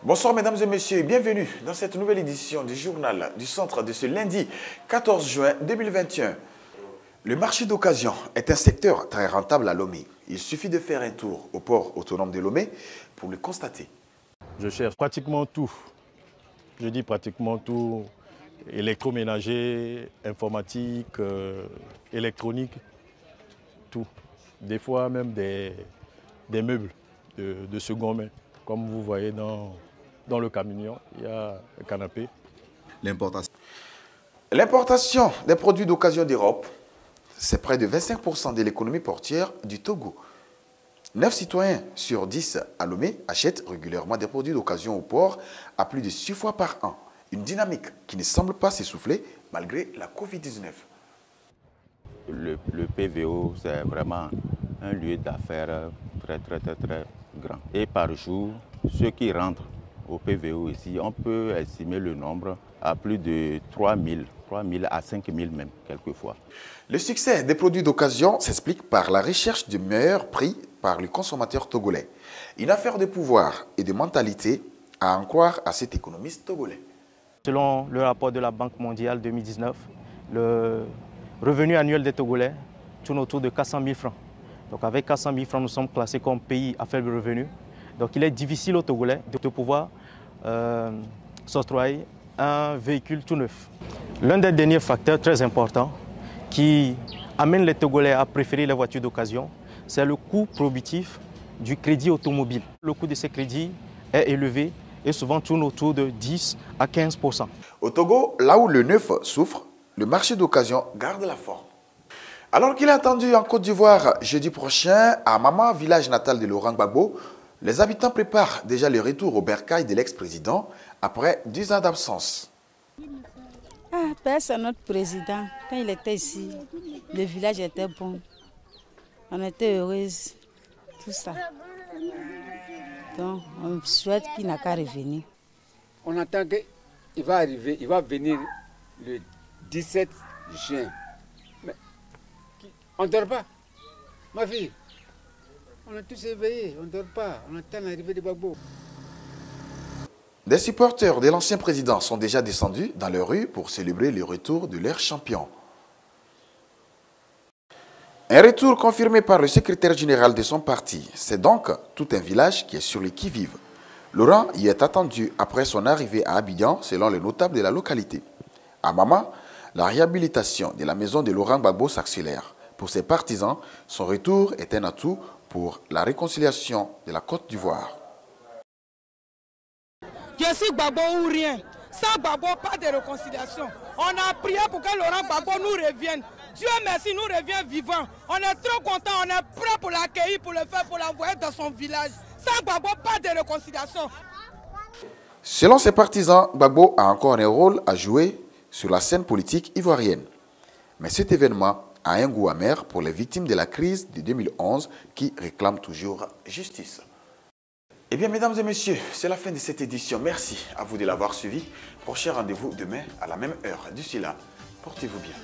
Bonsoir mesdames et messieurs, bienvenue dans cette nouvelle édition du journal du centre de ce lundi 14 juin 2021. Le marché d'occasion est un secteur très rentable à Lomé. Il suffit de faire un tour au port autonome de Lomé pour le constater. Je cherche pratiquement tout. Je dis pratiquement tout, électroménager, informatique, électronique, tout. Des fois même des meubles de seconde main. Comme vous voyez dans le camion, il y a un canapé. L'importation des produits d'occasion d'Europe, c'est près de 25% de l'économie portière du Togo. 9 citoyens sur 10 à Lomé achètent régulièrement des produits d'occasion au port à plus de 6 fois par an. Une dynamique qui ne semble pas s'essouffler malgré la Covid-19. Le PVO, c'est vraiment un lieu d'affaires très grand. Et par jour, ceux qui rentrent au PVO ici, on peut estimer le nombre à plus de 3 000 à 5 000 même, quelquefois. Le succès des produits d'occasion s'explique par la recherche de meilleurs prix par les consommateurs togolais. Une affaire de pouvoir et de mentalité à en croire à cet économiste togolais. Selon le rapport de la Banque mondiale 2019, le revenu annuel des Togolais tourne autour de 400 000 francs. Donc avec 400 000 francs, nous sommes classés comme pays à faible revenu. Donc il est difficile aux Togolais de pouvoir s'octroyer un véhicule tout neuf. L'un des derniers facteurs très importants qui amène les Togolais à préférer les voitures d'occasion, c'est le coût prohibitif du crédit automobile. Le coût de ces crédits est élevé et souvent tourne autour de 10 à 15%. Au Togo, là où le neuf souffre, le marché d'occasion garde la forme. Alors qu'il est attendu en Côte d'Ivoire jeudi prochain, à Mama, village natal de Laurent Gbagbo, les habitants préparent déjà le retour au bercail de l'ex-président après 10 ans d'absence. C'est notre président. Quand il était ici, le village était bon. On était heureuses, tout ça. Donc, on souhaite qu'il n'a qu'à revenir. On attend qu'il va arriver, il va venir le 17 juin. Mais on ne dort pas, ma fille. On est tous éveillés, on ne dort pas, on attend l'arrivée de Gbagbo. Des supporters de l'ancien président sont déjà descendus dans les rues pour célébrer le retour de leur champion. Un retour confirmé par le secrétaire général de son parti. C'est donc tout un village qui est sur le qui-vive. Laurent y est attendu après son arrivée à Abidjan, selon les notables de la localité. À Mama, la réhabilitation de la maison de Laurent Gbagbo s'accélère. Pour ses partisans, son retour est un atout pour la réconciliation de la Côte d'Ivoire. Je suis Gbagbo ou rien. Sans Gbagbo, pas de réconciliation. On a prié pour que Laurent Gbagbo nous revienne. Dieu merci, nous revient vivant. On est trop contents, on est prêts pour l'accueillir, pour le faire, pour l'envoyer dans son village. Sans Gbagbo, pas de réconciliation. Selon ses partisans, Gbagbo a encore un rôle à jouer sur la scène politique ivoirienne. Mais cet événement a un goût amer pour les victimes de la crise de 2011 qui réclament toujours justice. Eh bien, mesdames et messieurs, c'est la fin de cette édition. Merci à vous de l'avoir suivi. Prochain rendez-vous demain à la même heure. D'ici là, portez-vous bien.